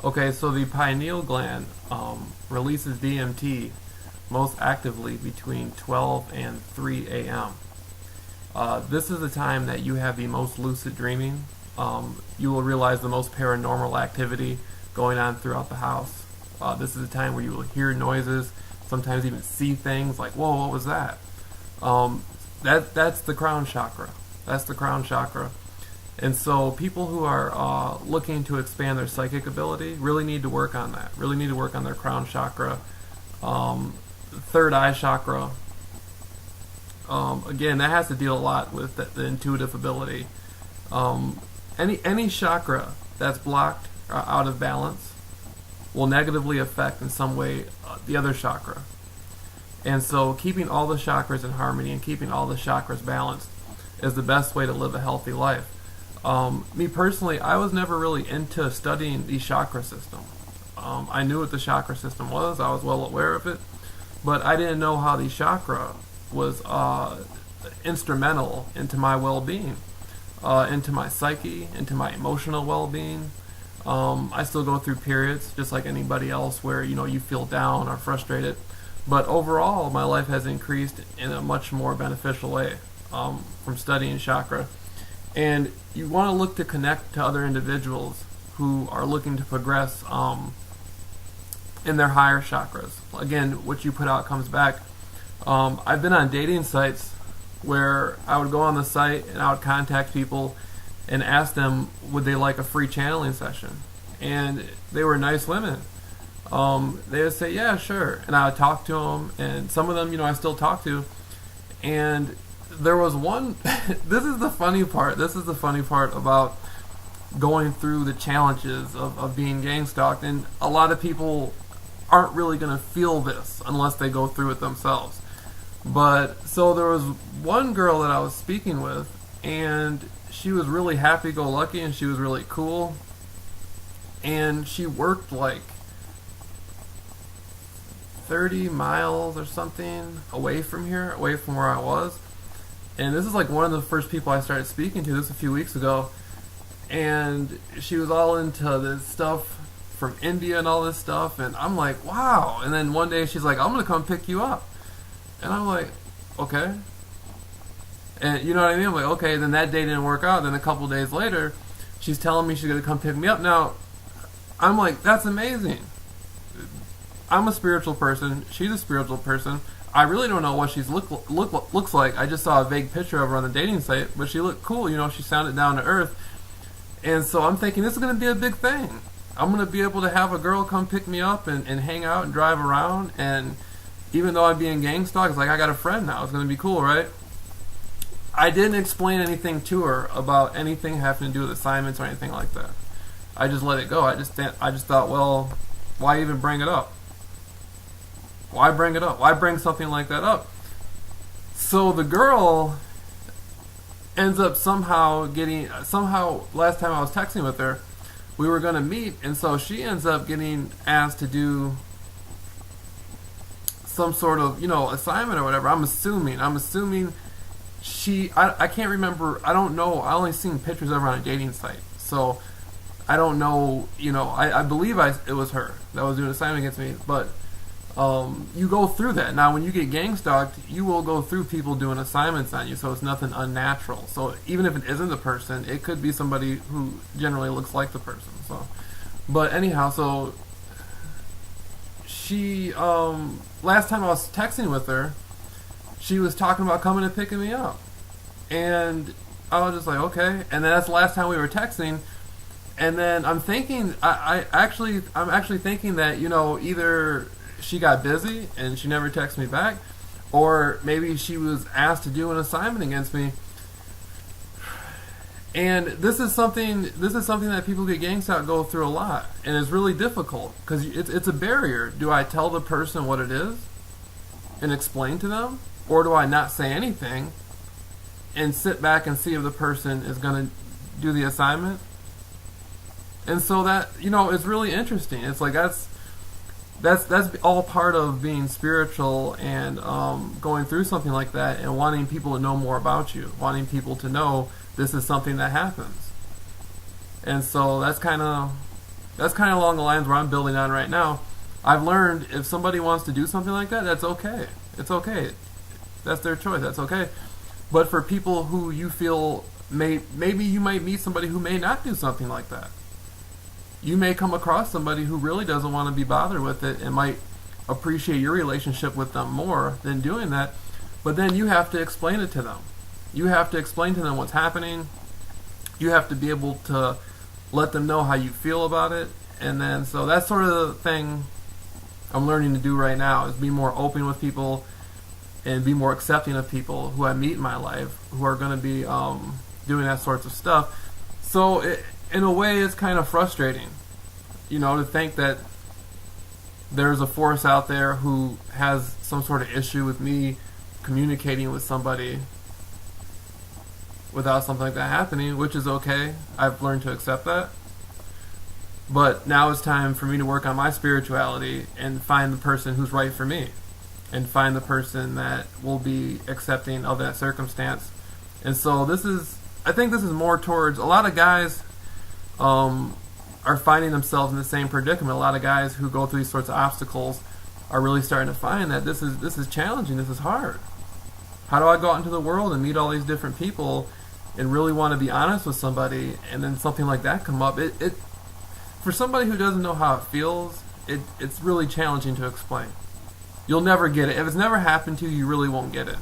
Okay, so the pineal gland releases DMT most actively between 12 and 3 a.m. This is the time that you have the most lucid dreaming. You will realize the most paranormal activity going on throughout the house. This is the time where you will hear noises, sometimes even see things like, whoa, what was that? That's the crown chakra. That's the crown chakra. And so people who are looking to expand their psychic ability really need to work on that. Really need to work on their crown chakra, third eye chakra. Again, that has to deal a lot with the intuitive ability. Any chakra that's blocked or out of balance will negatively affect in some way the other chakra. And so keeping all the chakras in harmony and keeping all the chakras balanced is the best way to live a healthy life. Me personally, I was never really into studying the chakra system. I knew what the chakra system was, I was well aware of it, but I didn't know how the chakra was instrumental into my well-being, into my psyche, into my emotional well-being. I still go through periods just like anybody else where you feel down or frustrated, but overall my life has increased in a much more beneficial way from studying chakra. And you want to look to connect to other individuals who are looking to progress in their higher chakras. Again, what you put out comes back. I've been on dating sites where I would go on the site and I would contact people and ask them would they like a free channeling session. And they were nice women. They would say, yeah, sure. And I would talk to them, and some of them, I still talk to. And there was one, this is the funny part about going through the challenges of being gang stalked, and a lot of people aren't really going to feel this unless they go through it themselves. But so there was one girl that I was speaking with, and she was really happy-go-lucky and she was really cool, and she worked like 30 miles or something away from here, away from where I was. And this is like one of the first people I started speaking to, this a few weeks ago. And she was all into this stuff from India and all this stuff. And I'm like, wow. And then one day she's like, I'm going to come pick you up. And I'm like, okay. And you know what I mean? I'm like, okay. Then that day didn't work out. Then a couple days later, she's telling me she's going to come pick me up. Now, I'm like, that's amazing. I'm a spiritual person. She's a spiritual person. I really don't know what she's looks like. I just saw a vague picture of her on the dating site, but she looked cool. She sounded down to earth. And so I'm thinking this is going to be a big thing. I'm going to be able to have a girl come pick me up and hang out and drive around. And even though I'm being gang stalked, it's like I got a friend now. It's going to be cool, right? I didn't explain anything to her about anything having to do with assignments or anything like that. I just let it go. I just thought, well, why even bring it up? Why bring it up? Why bring something like that up? So the girl ends up somehow, last time I was texting with her, we were going to meet, and so she ends up getting asked to do some sort of, assignment or whatever. I'm assuming I can't remember, I don't know, I only seen pictures of her on a dating site, so I don't know, I believe it was her that was doing an assignment against me, but you go through that. Now, when you get gang stalked, you will go through people doing assignments on you, so it's nothing unnatural. So even if it isn't the person, it could be somebody who generally looks like the person. So, but anyhow, so she, last time I was texting with her, she was talking about coming and picking me up, and I was just like, okay. And then that's the last time we were texting. And then I'm thinking, I'm actually thinking that either she got busy and she never texted me back, or maybe she was asked to do an assignment against me. And this is something that people who get gang stalked go through a lot, and it's really difficult because it's a barrier. Do I tell the person what it is and explain to them, or do I not say anything and sit back and see if the person is going to do the assignment? And so that, it's really interesting. It's like that's all part of being spiritual and going through something like that and wanting people to know more about you, wanting people to know this is something that happens. And so that's kind of That's kind of along the lines where I'm building on right now. I've learned if somebody wants to do something like that, that's okay. It's okay. That's their choice. That's okay. But for people who you feel maybe you might meet somebody who may not do something like that. You may come across somebody who really doesn't want to be bothered with it and might appreciate your relationship with them more than doing that. But then you have to explain it to them. You have to explain to them what's happening. You have to be able to let them know how you feel about it. And then, so that's sort of the thing I'm learning to do right now, is be more open with people and be more accepting of people who I meet in my life who are going to be doing that sorts of stuff. So in a way, it's kind of frustrating, to think that there's a force out there who has some sort of issue with me communicating with somebody without something like that happening, which is okay. I've learned to accept that. But now it's time for me to work on my spirituality and find the person who's right for me, and find the person that will be accepting of that circumstance. And so I think this is more towards, a lot of guys are finding themselves in the same predicament. A lot of guys who go through these sorts of obstacles are really starting to find that this is challenging, this is hard. How do I go out into the world and meet all these different people and really want to be honest with somebody, and then something like that come up? It for somebody who doesn't know how it feels, it's really challenging to explain. You'll never get it. If it's never happened to you, you really won't get it.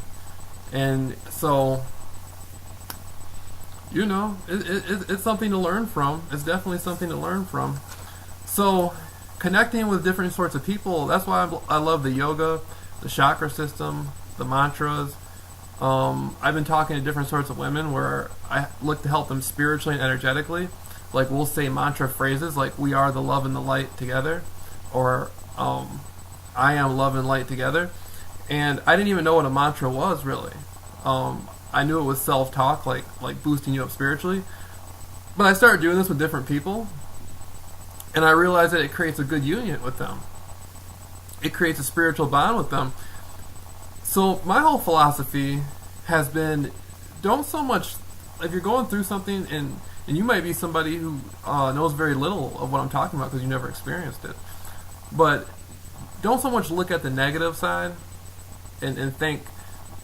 And so, it's something to learn from. It's definitely something to learn from. So, connecting with different sorts of people, that's why I love the yoga, the chakra system, the mantras. I've been talking to different sorts of women where I look to help them spiritually and energetically. Like, we'll say mantra phrases like, we are the love and the light together, or I am love and light together. And I didn't even know what a mantra was, really. I knew it was self-talk, like boosting you up spiritually. But I started doing this with different people, and I realized that it creates a good union with them. It creates a spiritual bond with them. So my whole philosophy has been, don't so much, if you're going through something, and you might be somebody who knows very little of what I'm talking about because you never experienced it, but don't so much look at the negative side and think,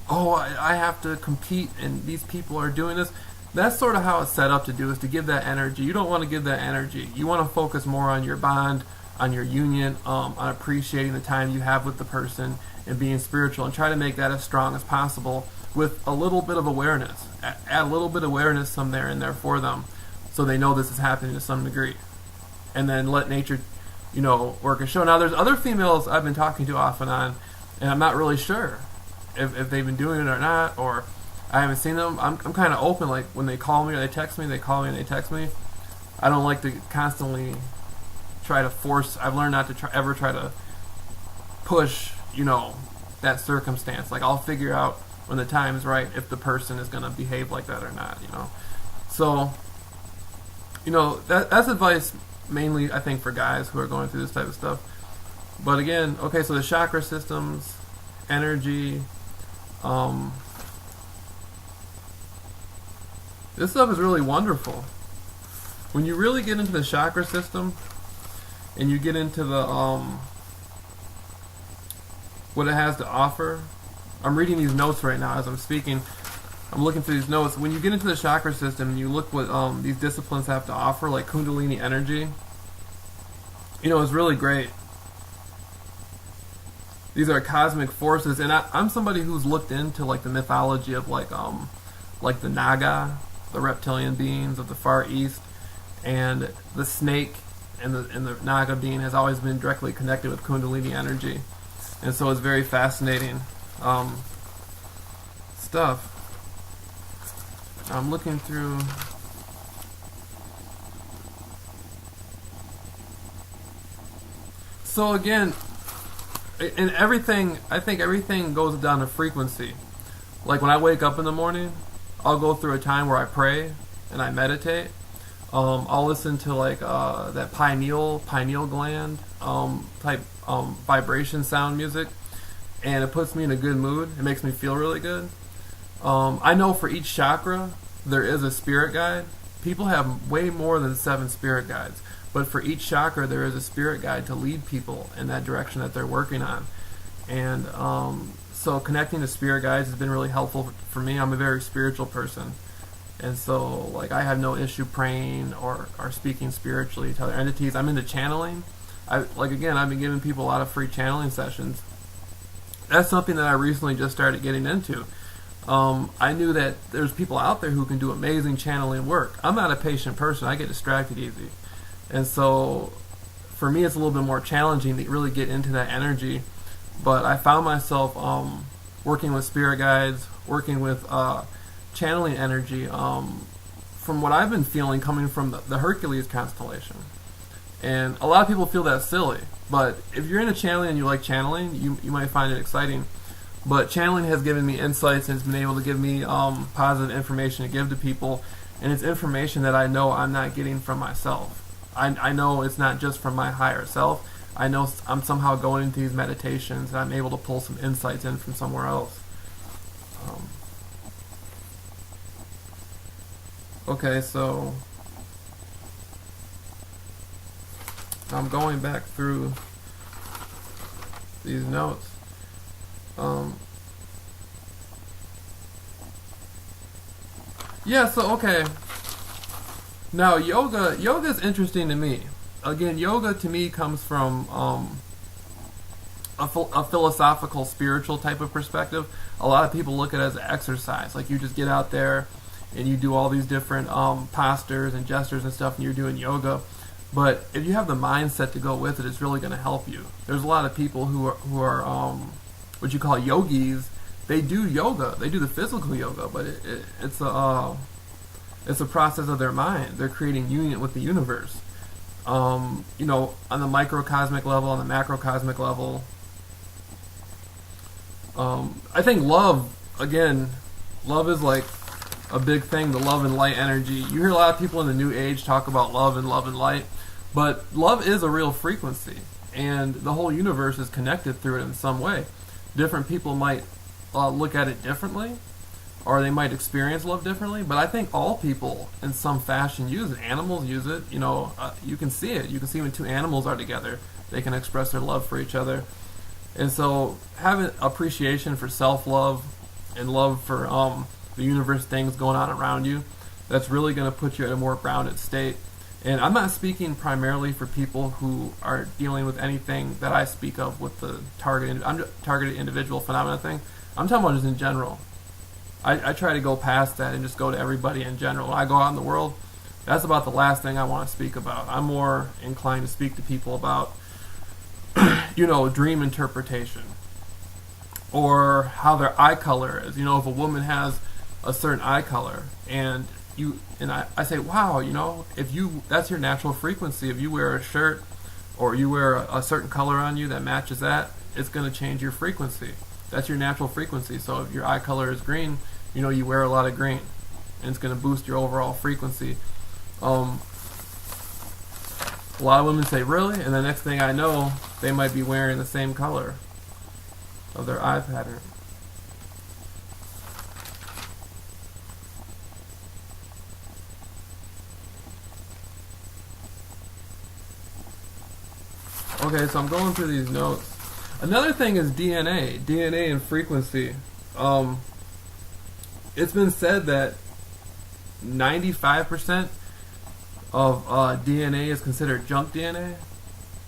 oh, I have to compete and these people are doing this. That's sort of how it's set up to do, is to give that energy. You don't want to give that energy. You want to focus more on your bond, on your union, on appreciating the time you have with the person and being spiritual, and try to make that as strong as possible with a little bit of awareness. Add a little bit of awareness somewhere in there for them so they know this is happening to some degree. And then let nature, work a show. Now, there's other females I've been talking to off and on, and I'm not really sure if they've been doing it or not, or I haven't seen them. I'm kind of open, like when they call me or they text me, they call me and they text me. I don't like to constantly try to force. I've learned not to ever try to push, that circumstance. Like, I'll figure out when the time is right if the person is going to behave like that or not, So, that's advice mainly, I think, for guys who are going through this type of stuff. But again, okay, so the chakra systems, energy, this stuff is really wonderful. When you really get into the chakra system and you get into the what it has to offer. I'm reading these notes right now as I'm speaking. I'm looking through these notes. When you get into the chakra system and you look what these disciplines have to offer, like Kundalini energy, it's really great. These are cosmic forces, and I'm somebody who's looked into like the mythology of like the Naga, the reptilian beings of the Far East, and the snake and the Naga being has always been directly connected with Kundalini energy, and so it's very fascinating stuff. I'm looking through. So again, in everything, I think everything goes down to frequency. Like when I wake up in the morning, I'll go through a time where I pray and I meditate. I'll listen to like that pineal gland type vibration sound music, and it puts me in a good mood. It makes me feel really good. I know for each chakra there is a spirit guide. People have way more than 7 spirit guides, but for each chakra there is a spirit guide to lead people in that direction that they're working on. And so connecting to spirit guides has been really helpful for me. I'm a very spiritual person, and so like I have no issue praying or speaking spiritually to other entities. I'm into channeling. I've been giving people a lot of free channeling sessions. That's something that I recently just started getting into. I knew that there's people out there who can do amazing channeling work. I'm not a patient person. I get distracted easy. And so for me it's a little bit more challenging to really get into that energy. But I found myself working with spirit guides, working with channeling energy from what I've been feeling coming from the Hercules constellation. And a lot of people feel that's silly, but if you're into channeling and you like channeling, you might find it exciting. But channeling has given me insights and it's been able to give me positive information to give to people, and it's information that I know I'm not getting from myself. I know it's not just from my higher self. I know I'm somehow going into these meditations and I'm able to pull some insights in from somewhere else. Okay, so I'm going back through these notes. Okay. Now yoga is interesting to me. Again, yoga to me comes from a philosophical, spiritual type of perspective. A lot of people look at it as an exercise. Like you just get out there and you do all these different postures and gestures and stuff, and you're doing yoga. But if you have the mindset to go with it, it's really going to help you. There's a lot of people who are what you call yogis. They do yoga. They do the physical yoga, but it's a process of their mind. They're creating union with the universe. On the microcosmic level, on the macrocosmic level. I think love is like a big thing, the love and light energy. You hear a lot of people in the new age talk about love and light, but love is a real frequency, and the whole universe is connected through it in some way. Different people might look at it differently, or they might experience love differently, but I think all people in some fashion use it. Animals use it. You can see it. You can see when two animals are together, they can express their love for each other. And so having appreciation for self-love and love for the universe, things going on around you, that's really going to put you at a more grounded state. And I'm not speaking primarily for people who are dealing with anything that I speak of with the targeted individual phenomena thing. I'm talking about just in general. I try to go past that and just go to everybody in general. When I go out in the world, that's about the last thing I want to speak about. I'm more inclined to speak to people about, dream interpretation, or how their eye color is. If a woman has a certain eye color, and I say, wow, that's your natural frequency. If you wear a shirt or you wear a certain color on you that matches that, it's going to change your frequency. That's your natural frequency. So if your eye color is green, you wear a lot of green, and it's going to boost your overall frequency. A lot of women say, really? And the next thing I know, they might be wearing the same color of their eye pattern. Okay, so I'm going through these notes. Another thing is DNA and frequency. It's been said that 95% of DNA is considered junk DNA,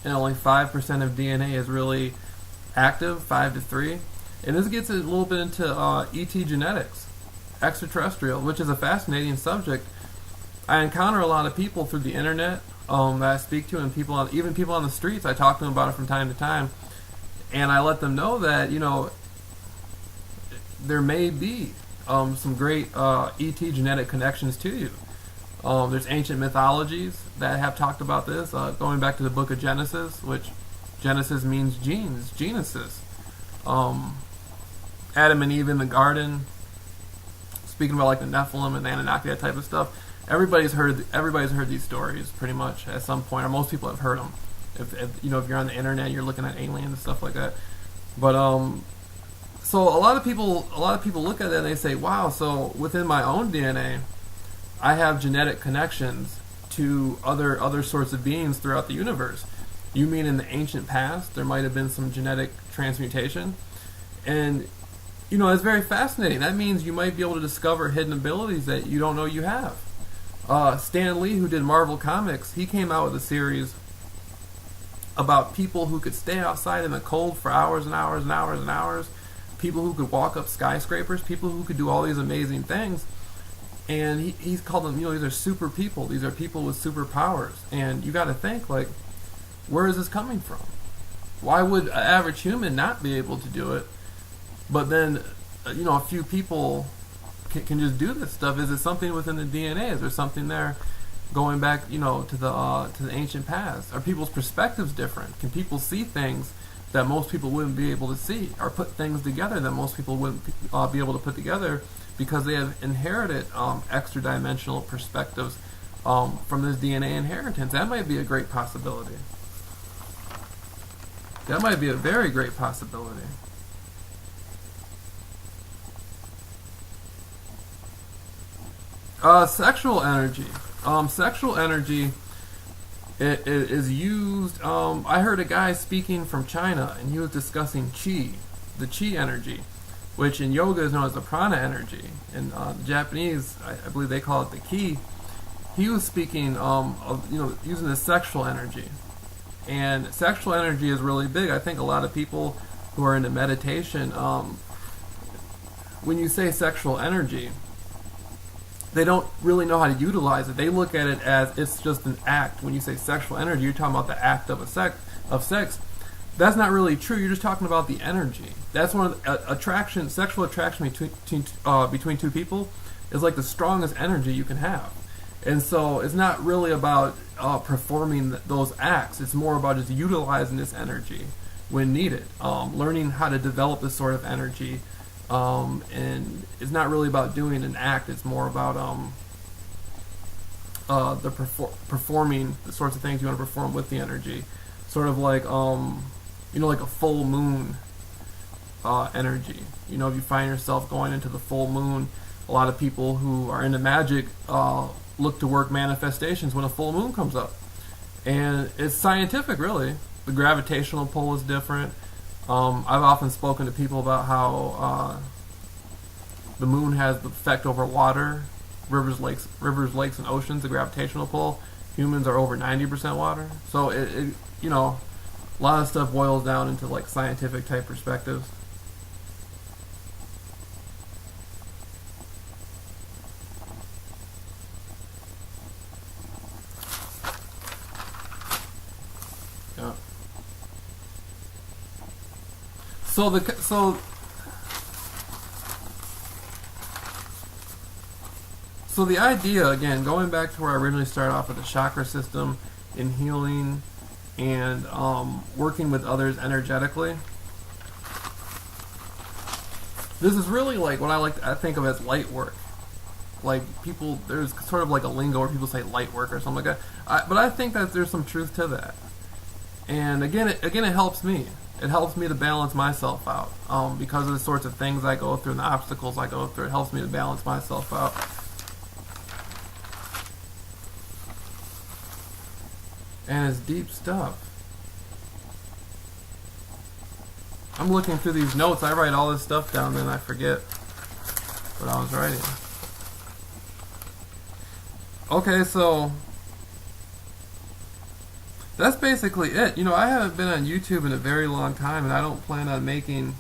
and only 5% of DNA is really active, 5 to 3. And this gets a little bit into ET genetics, extraterrestrial, which is a fascinating subject. I encounter a lot of people through the internet that I speak to, and even people on the streets. I talk to them about it from time to time, and I let them know that there may be some great ET genetic connections to you. There's ancient mythologies that have talked about this, going back to the book of Genesis, which Genesis means genes, genesis. Adam and Eve in the garden, speaking about like the Nephilim and the Anunnaki, that type of stuff. Everybody's heard these stories pretty much at some point, or most people have heard them. If you're on the internet, you're looking at aliens and stuff like that. But so a lot of people look at that and they say, wow, so within my own DNA, I have genetic connections to other sorts of beings throughout the universe. You mean in the ancient past there might have been some genetic transmutation? And it's very fascinating. That means you might be able to discover hidden abilities that you don't know you have. Stan Lee, who did Marvel Comics, he came out with a series about people who could stay outside in the cold for hours and hours and hours and hours, people who could walk up skyscrapers, people who could do all these amazing things. And he's called them, these are super people. These are people with superpowers. And you got to think, like, where is this coming from? Why would an average human not be able to do it? But then, a few people can just do this stuff. Is it something within the DNA? Is there something there going back, to the ancient past? Are people's perspectives different? Can people see things that most people wouldn't be able to see, or put things together that most people wouldn't be able to put together because they have inherited extra dimensional perspectives from this DNA inheritance? That might be a great possibility. That might be a very great possibility. Sexual energy. Sexual energy is used. I heard a guy speaking from China, and he was discussing qi, the qi energy, which in yoga is known as the prana energy. In the Japanese, I believe they call it the ki. He was speaking of using the sexual energy, and sexual energy is really big. I think a lot of people who are into meditation, when you say sexual energy, they don't really know how to utilize it. They look at it as it's just an act. When you say sexual energy, you're talking about the act of sex. That's not really true. You're just talking about the energy. That's one of the sexual attraction between two people is like the strongest energy you can have. And so it's not really about performing those acts. It's more about just utilizing this energy when needed, learning how to develop this sort of energy. And it's not really about doing an act. It's more about performing the sorts of things you want to perform with the energy. Sort of like like a full moon energy. If you find yourself going into the full moon, a lot of people who are into magic look to work manifestations when a full moon comes up. And it's scientific, really. The gravitational pull is different. I've often spoken to people about how the moon has the effect over water, rivers, lakes, and oceans, the gravitational pull. Humans are over 90% water. So it a lot of stuff boils down into like scientific type perspectives. Yeah. So the idea, again, going back to where I originally started off with the chakra system in healing and working with others energetically, this is really like what I think of as light work. Like people, there's sort of like a lingo where people say light work or something like that. But I think that there's some truth to that. And again, it helps me. It helps me to balance myself out because of the sorts of things I go through and the obstacles I go through. It helps me to balance myself out. And it's deep stuff. I'm looking through these notes. I write all this stuff down, then I forget what I was writing. Okay, so that's basically it. I haven't been on YouTube in a very long time, and I don't plan on making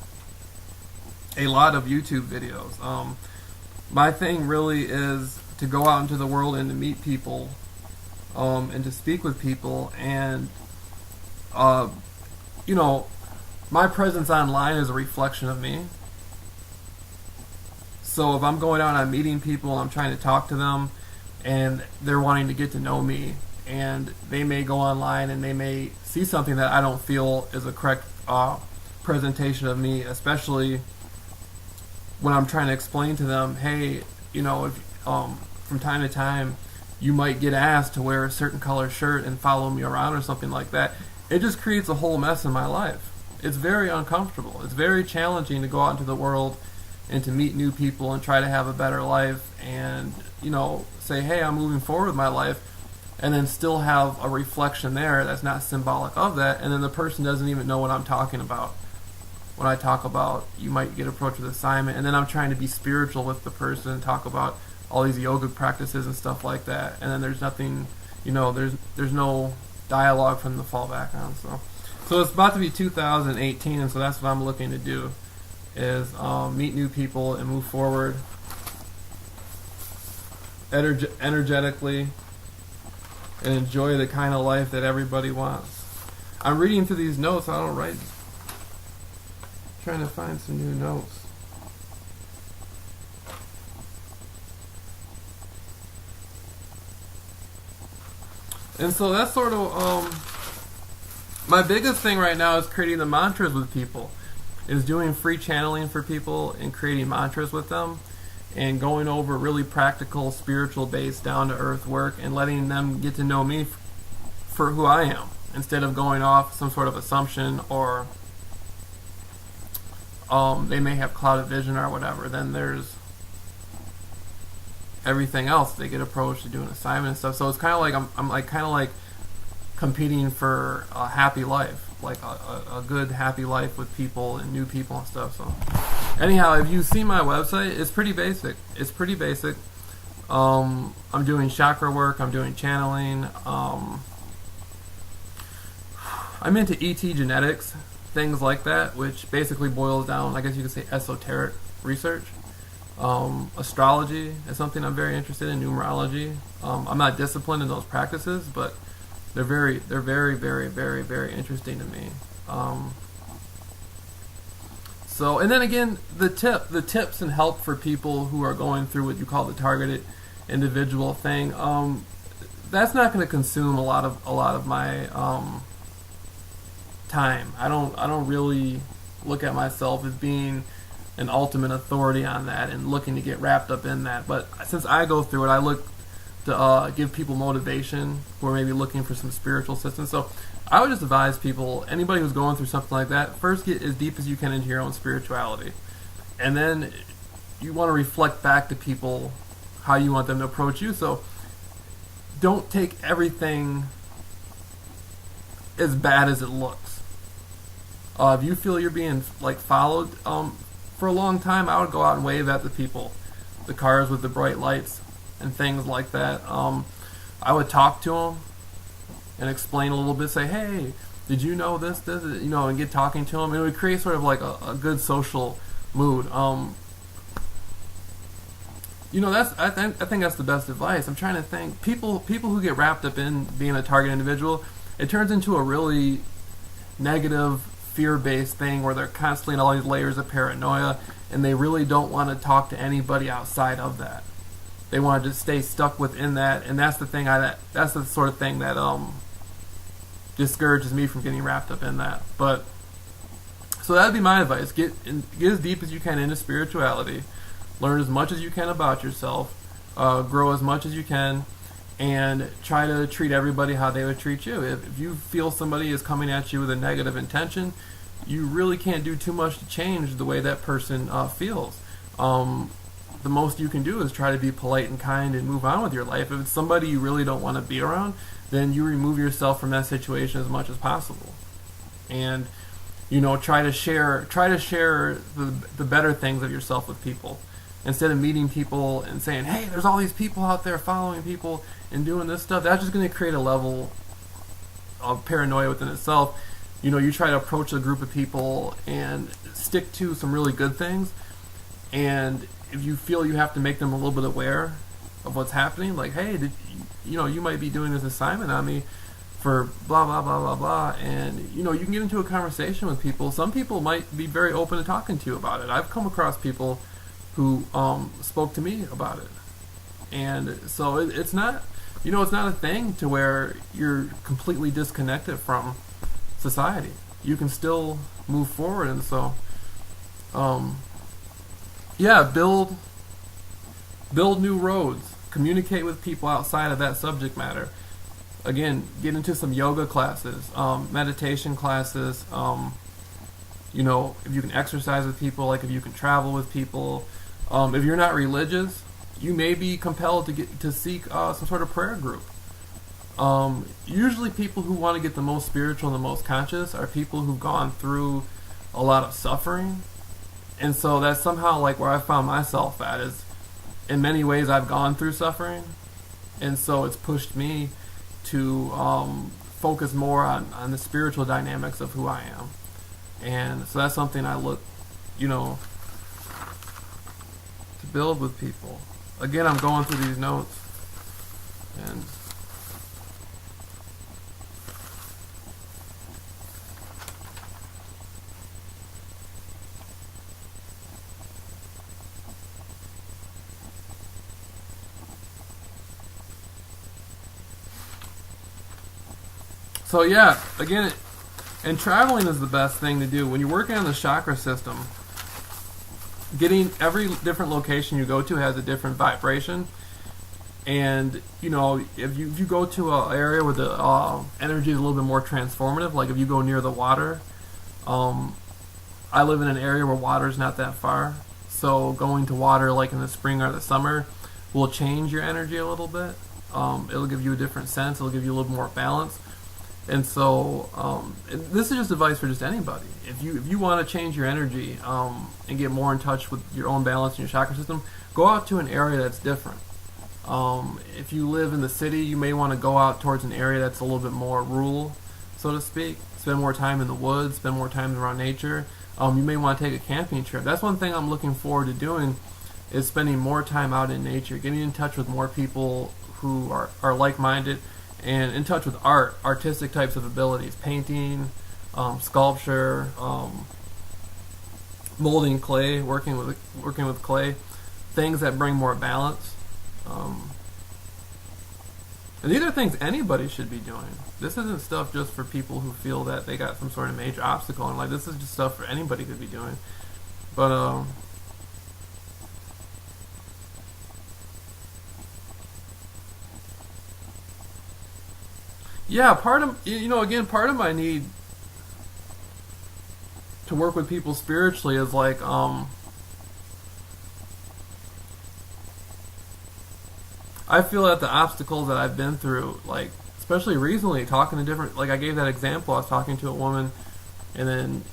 a lot of YouTube videos. My thing really is to go out into the world and to meet people, and to speak with people, and my presence online is a reflection of me. So if I'm going out and I'm meeting people and I'm trying to talk to them and they're wanting to get to know me, and they may go online and they may see something that I don't feel is a correct presentation of me, especially when I'm trying to explain to them, hey, if from time to time you might get asked to wear a certain color shirt and follow me around or something like that. It just creates a whole mess in my life. It's very uncomfortable. It's very challenging to go out into the world and to meet new people and try to have a better life and, say, hey, I'm moving forward with my life. and then still have a reflection there that's not symbolic of that, and then the person doesn't even know what I'm talking about. When I talk about you might get approached with assignment, and then I'm trying to be spiritual with the person and talk about all these yoga practices and stuff like that, and then there's nothing, there's no dialogue from the fall back on. So it's about to be 2018, and so that's what I'm looking to do, is meet new people and move forward energetically and enjoy the kind of life that everybody wants. I'm reading through these notes. I don't write. Trying to find some new notes. And so that's sort of my biggest thing right now is creating the mantras with people. Is doing free channeling for people and creating mantras with them, and going over really practical, spiritual based, down to earth work, and letting them get to know me for who I am, instead of going off some sort of assumption, or they may have clouded vision or whatever. Then there's everything else. They get approached to do an assignment and stuff. So it's kind of like I'm like kind of like competing for a happy life, like a good happy life with people and new people and stuff. So anyhow, if you see my website, it's pretty basic. I'm doing chakra work. I'm doing channeling. I'm into ET genetics, things like that, which basically boils down, I guess you could say, esoteric research. Astrology is something I'm very interested in. Numerology. I'm not disciplined in those practices, but they're very, very, very, very interesting to me. So, and then again, the tips and help for people who are going through what you call the targeted individual thing. That's not going to consume a lot of my time. I don't really look at myself as being an ultimate authority on that and looking to get wrapped up in that. But since I go through it, I look to give people motivation who are maybe looking for some spiritual assistance. So I would just advise people, anybody who's going through something like that, first get as deep as you can into your own spirituality. And then you want to reflect back to people how you want them to approach you. So don't take everything as bad as it looks. If you feel you're being followed, for a long time, I would go out and wave at the people, the cars with the bright lights and things like that. I would talk to them and explain a little bit, say, hey, did you know this, and get talking to them. It would create sort of like a good social mood. I think that's the best advice. I'm trying to think, people who get wrapped up in being a target individual, it turns into a really negative, fear-based thing where they're constantly in all these layers of paranoia, and they really don't want to talk to anybody outside of that. They want to just stay stuck within that, and that's the thing. That's the sort of thing that discourages me from getting wrapped up in that. But so that'd be my advice: get as deep as you can into spirituality, learn as much as you can about yourself, grow as much as you can, and try to treat everybody how they would treat you. If you feel somebody is coming at you with a negative intention, you really can't do too much to change the way that person feels. The most you can do is try to be polite and kind and move on with your life. If it's somebody you really don't want to be around, then you remove yourself from that situation as much as possible. And try to share the better things of yourself with people. Instead of meeting people and saying, hey, there's all these people out there following people and doing this stuff, that's just going to create a level of paranoia within itself. You try to approach a group of people and stick to some really good things. And if you feel you have to make them a little bit aware of what's happening, like, hey, you might be doing this assignment on me for blah, blah, blah, blah, blah. And, you can get into a conversation with people. Some people might be very open to talking to you about it. I've come across people who spoke to me about it. And so it's not, it's not a thing to where you're completely disconnected from society. You can still move forward. And so, build new roads. Communicate with people outside of that subject matter. Again, get into some yoga classes, meditation classes. If you can exercise with people, like if you can travel with people. If you're not religious, you may be compelled to seek some sort of prayer group. Usually people who want to get the most spiritual and the most conscious are people who've gone through a lot of suffering. And so that's somehow like where I found myself at, is in many ways I've gone through suffering. And so it's pushed me to focus more on the spiritual dynamics of who I am. And so that's something I look, to build with people. Again, I'm going through these notes. And so yeah, again, and traveling is the best thing to do. When you're working on the chakra system, getting every different location you go to has a different vibration. And, if you go to an area where the energy is a little bit more transformative, like if you go near the water, I live in an area where water is not that far. So going to water like in the spring or the summer will change your energy a little bit. It'll give you a different sense. It'll give you a little more balance. And so and this is just advice for just anybody. If you want to change your energy and get more in touch with your own balance and your chakra system, go out to an area that's different. If you live in the city, you may want to go out towards an area that's a little bit more rural, so to speak. Spend more time in the woods, spend more time around nature. You may want to take a camping trip. That's one thing I'm looking forward to doing, is spending more time out in nature, getting in touch with more people who are like-minded, and in touch with artistic types of abilities, painting, sculpture, molding clay, working with clay, things that bring more balance. And these are things anybody should be doing. This isn't stuff just for people who feel that they got some sort of major obstacle in life. This is just stuff for anybody could be doing. But yeah, part of my need to work with people spiritually is like I feel that the obstacles that I've been through, like especially recently, talking to different, like I gave that example, I was talking to a woman, and then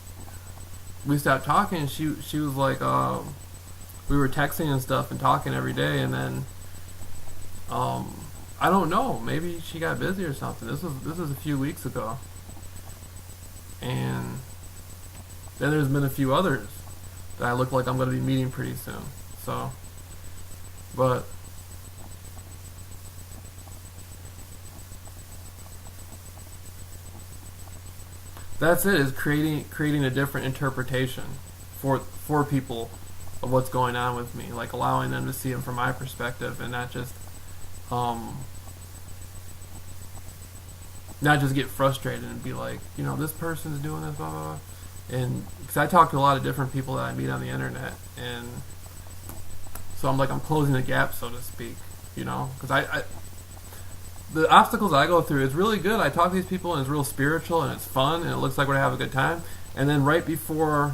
we stopped talking, and she was like, we were texting and stuff and talking every day, and then I don't know, maybe she got busy or something. This was a few weeks ago, and then there's been a few others that I look like I'm going to be meeting pretty soon. So, but that's it, is creating a different interpretation for people of what's going on with me, like allowing them to see it from my perspective, and not just get frustrated and be like, this person's doing this, blah blah blah. And because I talk to a lot of different people that I meet on the internet, and so I'm closing the gap, so to speak, because I the obstacles I go through, it's really good. I talk to these people and it's real spiritual and it's fun and it looks like we're going to have a good time. And then right before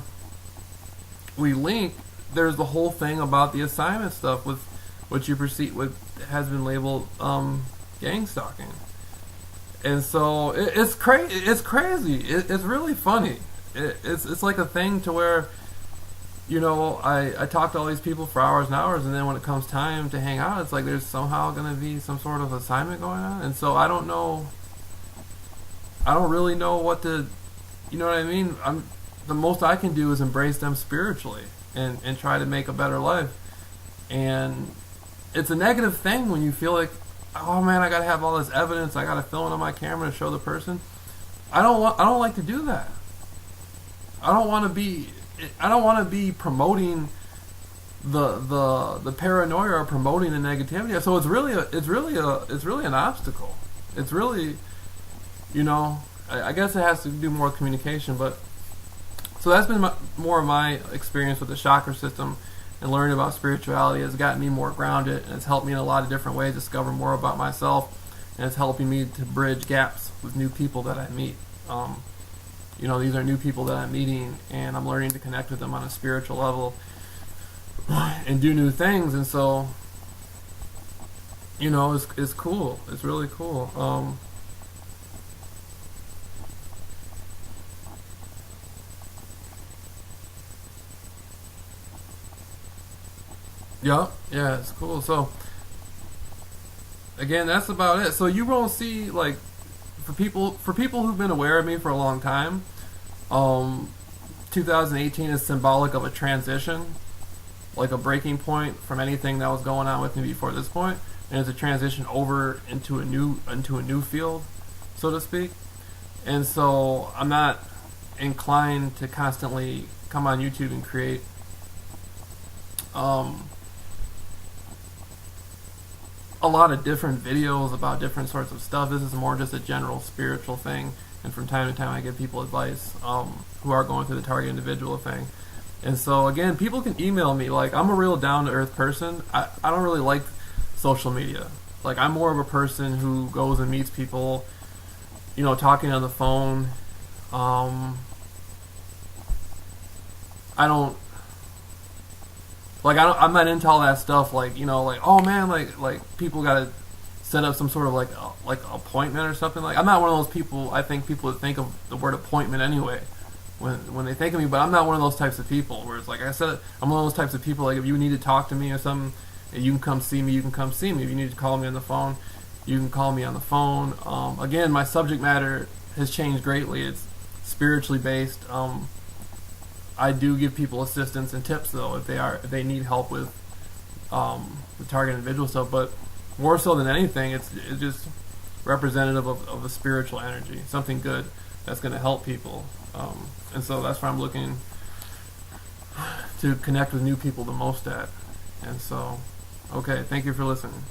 we link, there's the whole thing about the assignment stuff with what you perceive, what has been labeled gang stalking. And so it's crazy. It's crazy. It's really funny. It's like a thing to where, I talk to all these people for hours and hours, and then when it comes time to hang out, it's like there's somehow going to be some sort of assignment going on. And so I don't really know what to, you know what I mean? The most I can do is embrace them spiritually and try to make a better life. And it's a negative thing when you feel like, oh man, I got to have all this evidence, I got to film it on my camera to show the person. I don't like to do that. I don't want to be promoting the paranoia or promoting the negativity. So it's really an obstacle. It's really, I guess it has to do more with communication. But so that's been more of my experience with the chakra system, and learning about spirituality has gotten me more grounded, and it's helped me in a lot of different ways discover more about myself, and it's helping me to bridge gaps with new people that I meet. These are new people that I'm meeting, and I'm learning to connect with them on a spiritual level and do new things. And so it's cool. It's really cool. Yeah, yeah, it's cool. So again, that's about it. So you won't see like for people who've been aware of me for a long time. Um, 2018 is symbolic of a transition, like a breaking point from anything that was going on with me before this point, and it's a transition over into a new field, so to speak. And so I'm not inclined to constantly come on YouTube and create um, a lot of different videos about different sorts of stuff. This is more just a general spiritual thing, and from time to time I give people advice who are going through the target individual thing. And so again, people can email me. Like, I'm a real down to earth person. I don't really like social media. Like, I'm more of a person who goes and meets people, talking on the phone. Um, I don't I'm not into all that stuff. Like, like, oh man, like people gotta set up some sort of like appointment or something. Like, I'm not one of those people. I think people would think of the word appointment anyway when they think of me, but I'm not one of those types of people. Where it's like I said, I'm one of those types of people. Like, if you need to talk to me or something, you can come see me. You can come see me. If you need to call me on the phone, you can call me on the phone. Again, my subject matter has changed greatly. It's spiritually based. I do give people assistance and tips though if they need help with the target individual stuff. But more so than anything, it's just representative of a spiritual energy, something good that's going to help people. And so that's where I'm looking to connect with new people the most at. And so, okay, thank you for listening.